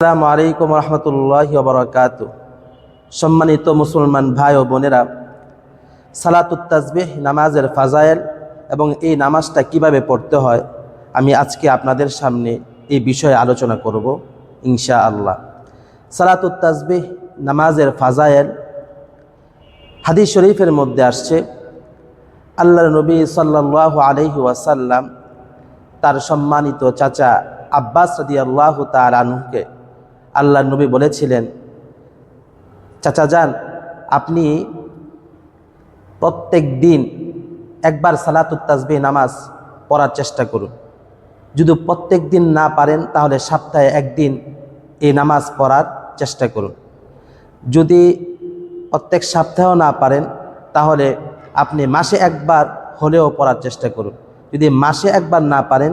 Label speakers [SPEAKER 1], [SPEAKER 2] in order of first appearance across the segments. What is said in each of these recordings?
[SPEAKER 1] আসসালামু আলাইকুম রহমতুল্লাহি ওয়া বারাকাতুহু। সম্মানিত মুসলমান ভাই ও বোনেরা, সালাতুত তাসবিহ নামাজের ফাজায়েল এবং এই নামাজটা কিভাবে পড়তে হয় আমি আজকে আপনাদের সামনে এই বিষয়ে আলোচনা করব ইনশাআল্লাহ। সালাতুত তাসবিহ নামাজের ফাজায়েল হাদিস শরীফের মধ্যে আসছে, আল্লাহর নবী সাল্লাল্লাহু আলাইহি ওয়াসাল্লাম তার সম্মানিত চাচা আব্বাস রাদিয়াল্লাহু তাআলা আনহুকে আল্লাহর নবী বলেছিলেন, চাচা যান, আপনি প্রত্যেক দিন একবার সালাতুত তাসবিহ নামাজ পড়ার চেষ্টা করুন। যদি প্রত্যেক দিন না পারেন তাহলে সপ্তাহে একদিন এই নামাজ পড়ার চেষ্টা করুন। যদি প্রত্যেক সপ্তাহেও না পারেন তাহলে আপনি মাসে একবার হলেও পড়ার চেষ্টা করুন। যদি মাসে একবার না পারেন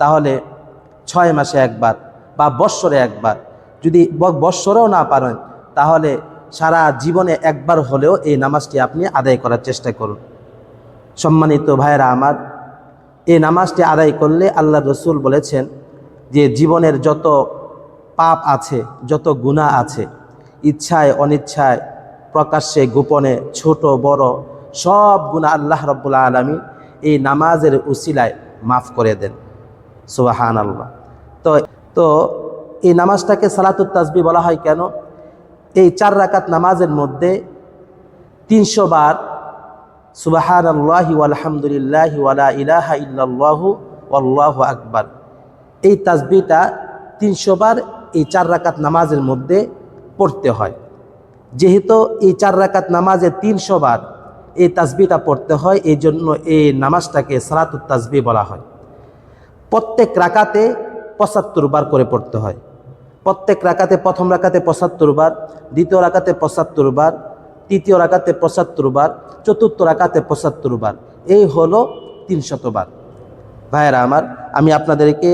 [SPEAKER 1] তাহলে 6 মাসে একবার বা বৎসরে একবার, যদি বৎসরেও না পারেন তাহলে সারা জীবনে একবার হলেও এই নামাজটি আপনি আদায় করার চেষ্টা করুন। সম্মানিত ভাইয়েরা আমার, এই নামাজটি আদায় করলে আল্লাহ রসুল বলেছেন যে জীবনের যত পাপ আছে, যত গুনাহ আছে, ইচ্ছায় অনিচ্ছায়, প্রকাশ্যে গোপনে, ছোট বড় সব গুনাহ আল্লাহ রাব্বুল আলামিন এই নামাজের উসিলায় মাফ করে দেন। সুবহানাল্লাহ। তো এই নামাজটাকে সালাতুত তাসবিহ বলা হয় কেন? এই 4 রাকাত নামাজের মধ্যে 300 বার সুবহানাল্লাহি ওয়ালহামদুলিল্লাহি ওয়ালা ইলাহা ইল্লাল্লাহু ওয়াল্লাহু আকবার, এই তাসবিহটা 300 বার এই 4 রাকাত নামাজের মধ্যে পড়তে হয়। যেহেতু এই 4 রাকাত নামাজে 300 বার এই তাসবিহটা পড়তে হয়, এই জন্য এই নামাজটাকে সালাতুত তাসবিহ বলা হয়। প্রত্যেক রাকাতে 75 বার করে পড়তে হয়। প্রত্যেক রাকাতে, প্রথম রাকাতে 75 বার, দ্বিতীয় রাকাতে 75 বার, তৃতীয় রাকাতে 75 বার, চতুর্থ রাকাতে 75 বার, এই হলো 300 বার। ভাইয়েরা আমার, আমি আপনাদেরকে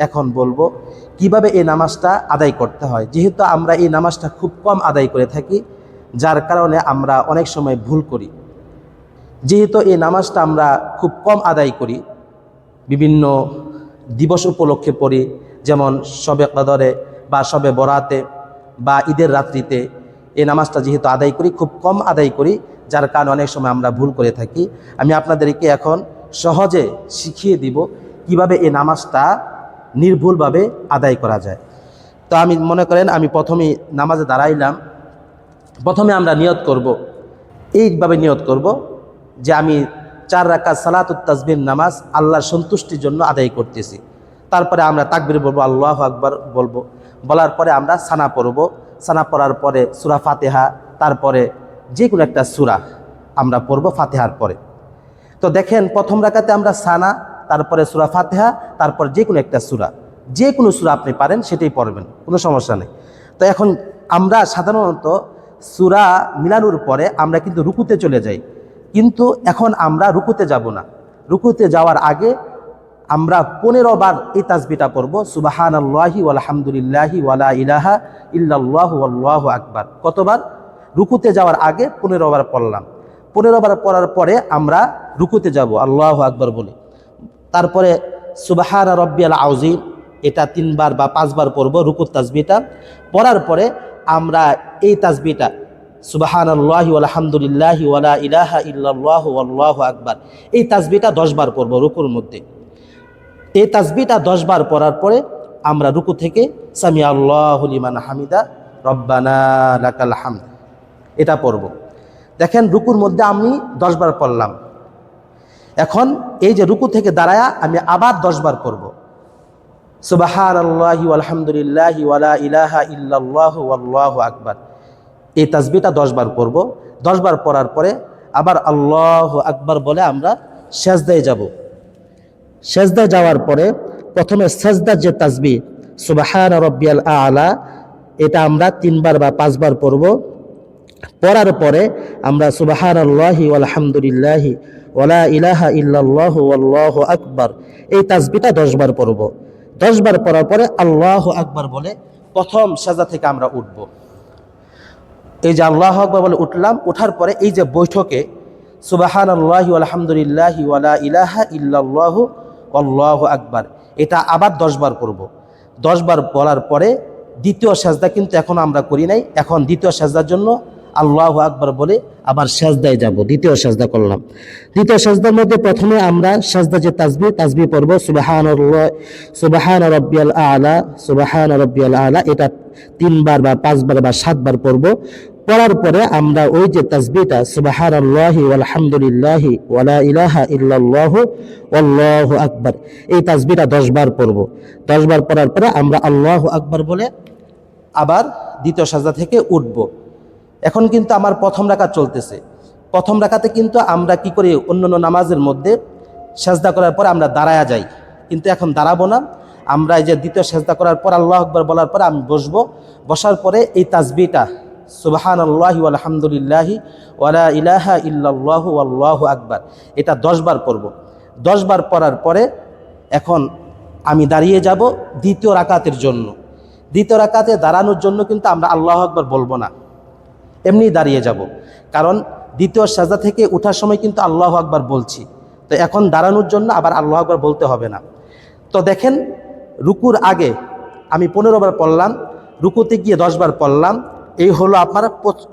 [SPEAKER 1] এখন বলবো কিভাবে এই নামাজটা আদায় করতে হয়। যেহেতু আমরা এই নামাজটা খুব কম আদায় করে থাকি, যার কারণে আমরা অনেক সময় ভুল করি। যেহেতু এই নামাজটা আমরা খুব কম আদায় করি, বিভিন্ন দিবস উপলক্ষে পড়ি, যেমন শবে কদরে বা শবে বরাতে বা ঈদের রাত্রিতে, এই নামাজটা যেহেতু আদায় করি, খুব কম আদায় করি, যার কারণে অনেক সময় আমরা ভুল করে থাকি। আমি আপনাদেরকে এখন সহজে শিখিয়ে দিব কিভাবে এই নামাজটা নির্ভুলভাবে আদায় করা যায়। তো আমি মনে করেন আমি প্রথমেই নামাজে দাঁড়াইলাম, প্রথমে আমরা নিয়ত করব, এইভাবে নিয়ত করব যে আমি 4 রাকাত সালাতুত তাসবিহ নামাজ আল্লাহর সন্তুষ্টির জন্য আদায় করতেছি। তারপরে আমরা তাকবীর বলবো, আল্লাহু আকবার বলবো, বলার পরে আমরা সানা পড়ব। সানা পড়ার পরে সূরা ফাতিহা, তারপরে যে কোনো একটা সূরা আমরা পড়ব ফাতিহার পরে। তো দেখেন, প্রথম রাকাতে আমরা সানা, তারপরে সূরা ফাতিহা, তারপর যে কোনো একটা সূরা, যে কোনো সূরা আপনি পারেন সেটাই পড়বেন, কোনো সমস্যা নেই। তো এখন আমরা সাধারণত সূরা মিলানোর পরে আমরা কিন্তু রুকুতে চলে যাই, কিন্তু এখন আমরা রুকুতে যাব না। রুকুতে যাওয়ার আগে আমরা 15 বার এই তাসবিহটা পড়ব, সুবহানাল্লাহি ওয়ালহামদুলিল্লাহি ওয়ালা ইলাহা ইল্লাল্লাহু ওয়াল্লাহু আকবার। কতবার? রুকুতে যাওয়ার আগে 15 বার পড়লাম। 15 বার পড়ার পরে আমরা রুকুতে যাব আল্লাহু আকবার বলে। তারপরে সুবহানা রাব্বিয়াল আযীম, এটা 3 বার বা 5 বার পড়ব রুকুত তাসবিহটা। পড়ার পরে আমরা এই তাসবিহটা সুবহানাল্লাহি ওয়ালহামদুলিল্লাহি ওয়ালা ইলাহা ইল্লাল্লাহু ওয়াল্লাহু আকবার, এই তাসবিহটা 10 বার পড়ব রুকুর মধ্যে। এই তাসবিহটা 10 বার পড়ার পরে আমরা রুকু থেকে সামি আল্লাহু লিমান হামিদা রব্বানা লাকাল হামদ, এটা পড়ব। দেখেন, রুকুর মধ্যে আমি 10 বার পড়লাম। এখন এই যে রুকু থেকে দাঁড়ায়া আমি আবার 10 বার পড়ব, সুবহানাল্লাহি ওয়ালহামদুলিল্লাহি ওয়ালা ইলাহা ইল্লাল্লাহু ওয়াল্লাহু আকবার, এই তাসবিহটা 10 বার পড়ব। 10 বার পড়ার পরে আবার আল্লাহু আকবার বলে আমরা সেজদায় যাব। সেজদায় যাওয়ার পরে প্রথমে সেজদার যে তাসবিহ সুবহানা রাব্বিয়াল আ'লা, এটা আমরা 3 বার বা 5 বার পড়ব। পড়ার পরে আমরা সুবহানাল্লাহি ওয়ালহামদুলিল্লাহি ওয়ালা ইলাহা ইল্লাল্লাহু ওয়াল্লাহু আকবার, এই তাসবিহটা 10 বার পড়ব। 10 বার পড়ার পরে আল্লাহু আকবার বলে প্রথম সেজদা থেকে আমরা উঠব। এই যে আল্লাহু আকবার বলে উঠলাম, ওঠার পরে এই যে বৈঠকে সুবহানাল্লাহি ওয়ালহামদুলিল্লাহি ওয়ালা ইলাহা ইল্লাল্লাহু ওয়াল্লাহু আকবার, এটা আবার 10 বার পড়ব। 10 বার পড়ার পরে দ্বিতীয় সেজদা কিন্তু এখন আমরা করি নাই। এখন দ্বিতীয় সেজদার জন্য আল্লাহু আকবার বলে আবার সেজদায় যাব। দ্বিতীয় সেজদা করলাম। দ্বিতীয় সেজদার মধ্যে প্রথমে আমরা সেজদা যে তাসবিহ পড়ব, সুবহানাল্লাহ, সুবহান রাব্বিয়াল আলা, সুবহান রাব্বিয়াল আলা, এটা 3 বার বা 5 বার বা 7 বার পড়ব। পড়ার পরে আমরা ওই যে তাসবিহটা সুবহানাল্লাহি ওয়ালহামদুলিল্লাহি ওয়ালা ইলাহা ইল্লাল্লাহু আল্লাহু আকবার, এই তাসবিহটা 10 বার পড়ব। 10 বার পড়ার পরে আমরা আল্লাহু আকবার বলে আবার দ্বিতীয় সাজদা থেকে উঠব। এখন কিন্তু আমার প্রথম রাকাত চলতেছে। প্রথম রাকাতে কিন্তু আমরা কি করি, অন্যান্য নামাজের মধ্যে সাজদা করার পর আমরা দাঁড়ায়া যাই, কিন্তু এখন দাঁড়াবো না। আমরা এই যে দ্বিতীয় সাজদা করার পর আল্লাহু আকবার বলার পরে আমি বসবো। বসার পরে এই তাসবিহটা সুবহানাল্লাহি ওয়ালহামদুলিল্লাহি ওয়ালা ইলাহা ইল্লাল্লাহু আল্লাহু আকবার, এটা 10 বার পড়ব। 10 বার পড়ার পরে এখন আমি দাঁড়িয়ে যাব দ্বিতীয় রাকাতের জন্য। দ্বিতীয় রাকাতে দাঁড়ানোর জন্য কিন্তু আমরা আল্লাহু আকবার বলবো না, এমনি দাঁড়িয়ে যাব। কারণ দ্বিতীয় সাজদা থেকে ওঠার সময় কিন্তু আল্লাহু আকবার বলছি, তো এখন দাঁড়ানোর জন্য আবার আল্লাহু আকবার বলতে হবে না। তো দেখেন, রুকুর আগে আমি 15 বার পড়লাম, রুকুতে গিয়ে 10 বার পড়লাম, এই হলো আপনার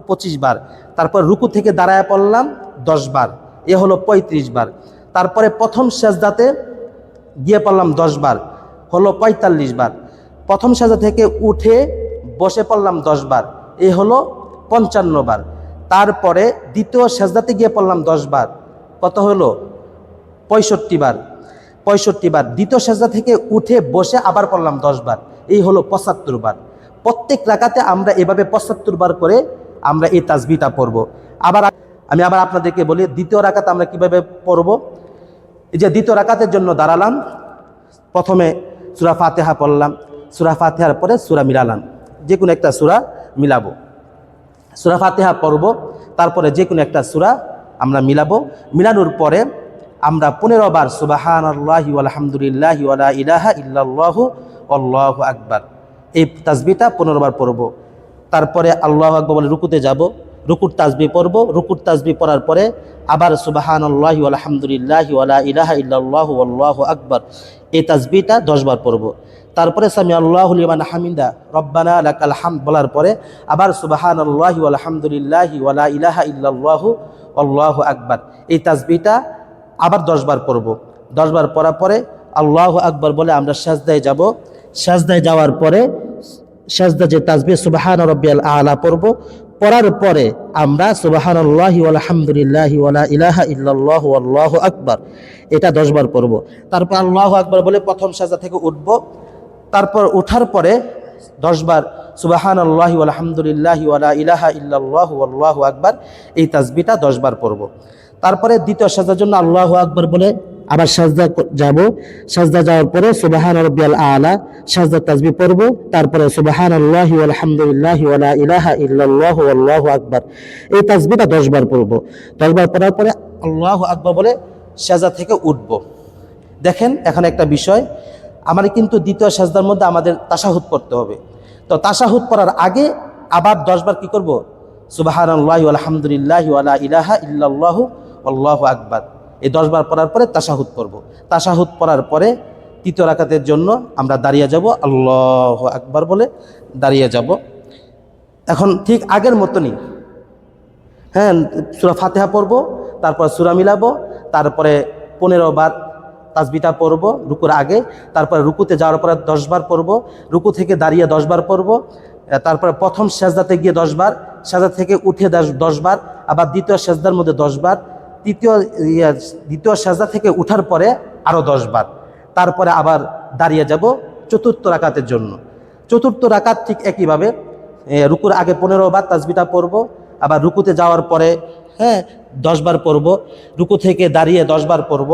[SPEAKER 1] 25 বার। তারপর রুকু থেকে দাঁড়ায় পড়লাম 10 বার, এ হলো 35 বার। তারপরে প্রথম সেজদাতে গিয়ে পড়লাম 10 বার, হলো 45 বার। প্রথম সেজদা থেকে উঠে বসে পড়লাম 10 বার, এ হলো 55 বার। তারপরে দ্বিতীয় সেজদাতে গিয়ে পড়লাম 10 বার, কত হলো 65 বার। 65 বার। দ্বিতীয় সেজদা থেকে উঠে বসে আবার পড়লাম 10 বার, এই হলো 75 বার। প্রত্যেক রাকাতে আমরা এভাবে 75 বার করে আমরা এই তাসবিহটা পড়ব। আমি আবার আপনাদেরকে বলি দ্বিতীয় রাকাতে আমরা কিভাবে পড়ব। এই যে দ্বিতীয় রাকাতের জন্য দাঁড়ালাম, প্রথমে সূরা ফাতিহা পড়লাম, সূরা ফাতিহার পরে সূরা মিলালাম, যে কোনো একটা সূরা মিলাবো। সূরা ফাতিহা পড়ব, তারপরে যে কোনো একটা সূরা আমরা মিলাবো। মিলানোর পরে আমরা 15 বার সুবহানাল্লাহি ওয়ালহামদুলিল্লাহি ওয়ালা ইলাহা ইল্লাল্লাহু আল্লাহু আকবার, এই তাসবিহটা 15 বার পড়ব। তারপরে আল্লাহু আকবার বলে রুকুতে যাব, রুকুর তাসবিহ পড়ব। রুকুর তাসবিহ পড়ার পরে আবার সুবহানাল্লাহি ওয়ালহামদুলিল্লাহি ওয়ালা ইলাহা ইল্লাল্লাহু আল্লাহু আকবার, এই তাসবিহটা 10 বার পড়ব। তারপরে সামি আল্লাহু লিমান হামিদা রব্বানা লাকাল হামদ বলার পরে আবার সুবহানাল্লাহি ওয়ালহামদুলিল্লাহি ওয়ালা ইলাহা ইল্লাল্লাহু আল্লাহু আকবার, এই তাসবিহটা আবার 10 বার পড়ব। 10 বার পড়ার পরে আল্লাহু আকবার বলে আমরা সাজদায় যাব। সাজদায় যাওয়ার পরে সাজদা যে তাসবিহ সুবহান রাব্বিয়াল আলা পড়ব। পড়ার পরে আমরা সুবহানাল্লাহি ওয়ালহামদুলিল্লাহি ওয়ালা ইলাহা ইল্লাল্লাহু আল্লাহু আকবার, এটা 10 বার পড়ব। তারপর আল্লাহু আকবার বলে প্রথম সাজদা থেকে উঠব। তারপর ওঠার পরে 10 বার সুবহানাল্লাহি ওয়ালহামদুলিল্লাহি ওয়ালা ইলাহা ইল্লাল্লাহু আল্লাহু আকবার, এই তাসবিহটা 10 বার পড়ব। তারপরে দ্বিতীয় সাজদার জন্য আল্লাহু আকবার বলে আবার সাজদা যাব। সাজদা যাওয়ার পরে সুবহান রাব্বিয়াল আলা সাজদা তাসবিহ পড়ব। তারপরে সুবহানাল্লাহি ওয়ালহামদুলিল্লাহি ওয়ালা ইলাহা ইল্লাল্লাহু আল্লাহু আকবার, এই তাসবিহটা 10 বার পড়ব। 10 বার পড়ার পরে আল্লাহু আকবার বলে সাজদা থেকে উঠব। দেখেন, এখন একটা বিষয়, আমার কিন্তু দ্বিতীয় সাজদার মধ্যে আমাদের তাশাহুদ পড়তে হবে। তো তাশাহুদ পড়ার আগে আবার 10 বার কি করব, সুবহানাল্লাহি ওয়ালহামদুলিল্লাহি ওয়ালা ইলাহা ইল্লাল্লাহু আল্লাহু আকবার, এই 10 বার পড়ার পরে তাশাহুদ পড়ব। তাশাহুদ পড়ার পরে তৃতীয় রাকাতের জন্য আমরা দাঁড়িয়ে যাব, আল্লাহু আকবার বলে দাঁড়িয়ে যাব। এখন ঠিক আগের মতনই, হ্যাঁ, সূরা ফাতিহা পড়ব, তারপর সূরা মিলাবো, তারপরে 15 বার তাসবিহটা পড়ব রুকুর আগে। তারপরে রুকুতে যাওয়ার পরে 10 বার পড়ব। রুকু থেকে দাঁড়িয়ে 10 বার পড়ব। তারপরে প্রথম সেজদাতে গিয়ে 10 বার, সেজদা থেকে উঠে 10 বার, আবার দ্বিতীয় সেজদার মধ্যে 10 বার, দ্বিতীয় সেজদা থেকে উঠার পরে আরও 10 বার। তারপরে আবার দাঁড়িয়ে যাব চতুর্থ রাকাতের জন্য। চতুর্থ রাকাত ঠিক একইভাবে রুকুর আগে 15 বার তাসবিহটা পড়ব, আবার রুকুতে যাওয়ার পরে 10 বার পড়ব। রুকু থেকে দাঁড়িয়ে 10 বার পড়ব।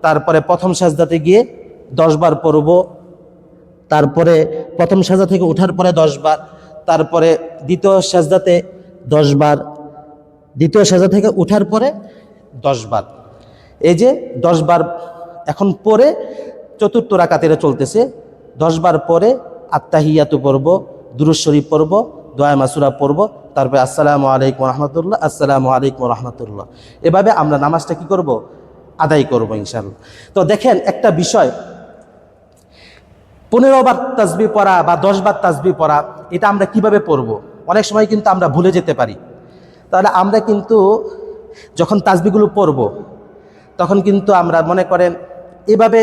[SPEAKER 1] তারপরে প্রথম সেজদাতে গিয়ে 10 বার পড়ব। তারপরে প্রথম সেজদা থেকে ওঠার পরে 10 বার। তারপরে দ্বিতীয় সেজদাতে 10 বার, দ্বিতীয় সেজদা থেকে ওঠার পরে 10 বার। এই যে 10 বার এখন পরে চতুর্থ রাকাতের চলতেছে। 10 বার পরে আত্তাহিয়াতু পড়ব, দুরূদ শরীফ পড়ব, দোয়া মাসুরা পড়ব, তারপরে আসসালামু আলাইকুম রহমতুল্লাহ, আসসালামু আলাইকুম রহমতুল্লাহ, এভাবে আমরা নামাজটা কি করব, আদায় করব ইনশাআল্লাহ। তো দেখেন একটা বিষয়, 15 বার তাসবিহ পড়া বা 10 বার তাসবিহ পড়া, এটা আমরা কিভাবে পড়ব? অনেক সময় কিন্তু আমরা ভুলে যেতে পারি। তাহলে আমরা কিন্তু যখন তাসবিহগুলো পড়ব তখন কিন্তু আমরা মনে করেন এভাবে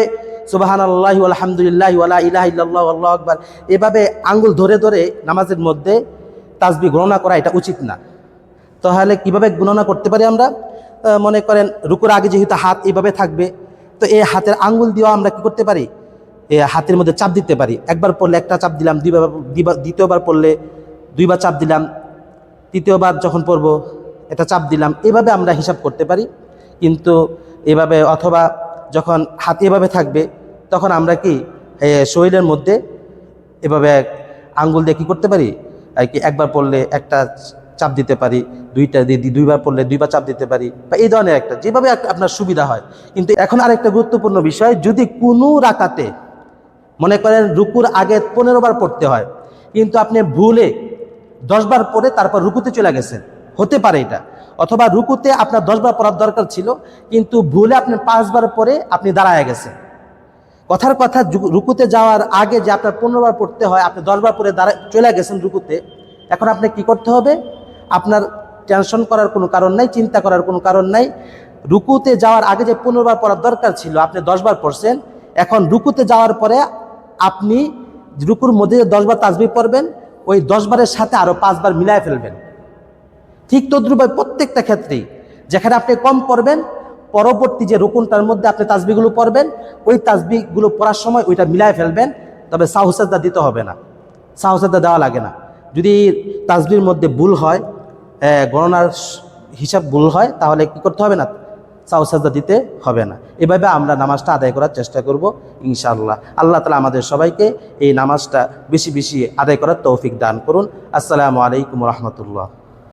[SPEAKER 1] সুবহানাল্লাহি ওয়া আলহামদুলিল্লাহি ওয়া লা ইলাহা ইল্লাল্লাহু আল্লাহু আকবার এভাবে আঙ্গুল ধরে ধরে নামাজের মধ্যে তাসবিহ গণনা করা এটা উচিত না। তাহলে কিভাবে গণনা করতে পারি আমরা? মনে করেন রুকুর আগে যেহেতু হাত এইভাবে থাকবে, তো এই হাতের আঙ্গুল দিয়েও আমরা কি করতে পারি? এই হাতের মধ্যে চাপ দিতে পারি। একবার পড়লে একটা চাপ দিলাম, দ্বিতীয়বার পড়লে 2 বার চাপ দিলাম, তৃতীয়বার যখন পড়বো এটা চাপ দিলাম, এভাবে আমরা হিসাব করতে পারি। কিন্তু এভাবে অথবা যখন হাত এভাবে থাকবে তখন আমরা কি শরীরের মধ্যে এভাবে আঙ্গুল দিয়ে কী করতে পারি? কি একবার পড়লে একটা চাপ দিতে পারি, 2বার পড়লে 2 বার চাপ দিতে পারি, বা এই ধরনের একটা যেভাবে আপনার সুবিধা হয়। কিন্তু এখন আরেকটা গুরুত্বপূর্ণ বিষয়, যদি কোনো রাকাতে মনে করেন রুকুর আগে 15 বার পড়তে হয়, কিন্তু আপনি ভুলে 10 বার পড়ে তারপর রুকুতে চলে গেছেন, হতে পারে এটা। অথবা রুকুতে আপনার 10 বার পড়ার দরকার ছিল, কিন্তু ভুলে আপনি 5 বার পরে আপনি দাঁড়ায় গেছেন। কথার কথা, রুকুতে যাওয়ার আগে যে আপনার 15 বার পড়তে হয়, আপনি 10 বার পরে চলে গেছেন রুকুতে। এখন আপনি কি করতে হবে? আপনার টেনশন করার কোনো কারণ নাই, চিন্তা করার কোনো কারণ নাই। রুকুতে যাওয়ার আগে যে 15 বার পড়ার দরকার ছিল আপনি 10 বার পড়ছেন, এখন রুকুতে যাওয়ার পরে আপনি রুকুর মধ্যে 10 বার তাসবিহ পড়বেন, ওই 10 বারের সাথে আরও 5 বার মিলায় ফেলবেন। ঠিক তদ্রুপ প্রত্যেকটা ক্ষেত্রেই যেখানে আপনি কম পড়বেন, পরবর্তী যে রুকুনটার মধ্যে আপনি তাসবিহগুলো পড়বেন, ওই তাসবিহগুলো পড়ার সময় ওইটা মিলায় ফেলবেন। তবে সাহু সাজদা দিতে হবে না, সাহু সাজদা দেওয়া লাগে না। যদি তাসবিহর মধ্যে ভুল হয়, গণনার হিসাব ভুল হয়, তাহলে কি করতে হবে না? সাহু সাজদা দিতে হবে না। এভাবে আমরা নামাজটা আদায় করার চেষ্টা করব ইনশাআল্লাহ। আল্লাহ তাআলা আমাদের সবাইকে এই নামাজটা বেশি বেশি আদায় করার তৌফিক দান করুন। আসসালামু আলাইকুম ওয়া রাহমাতুল্লাহ।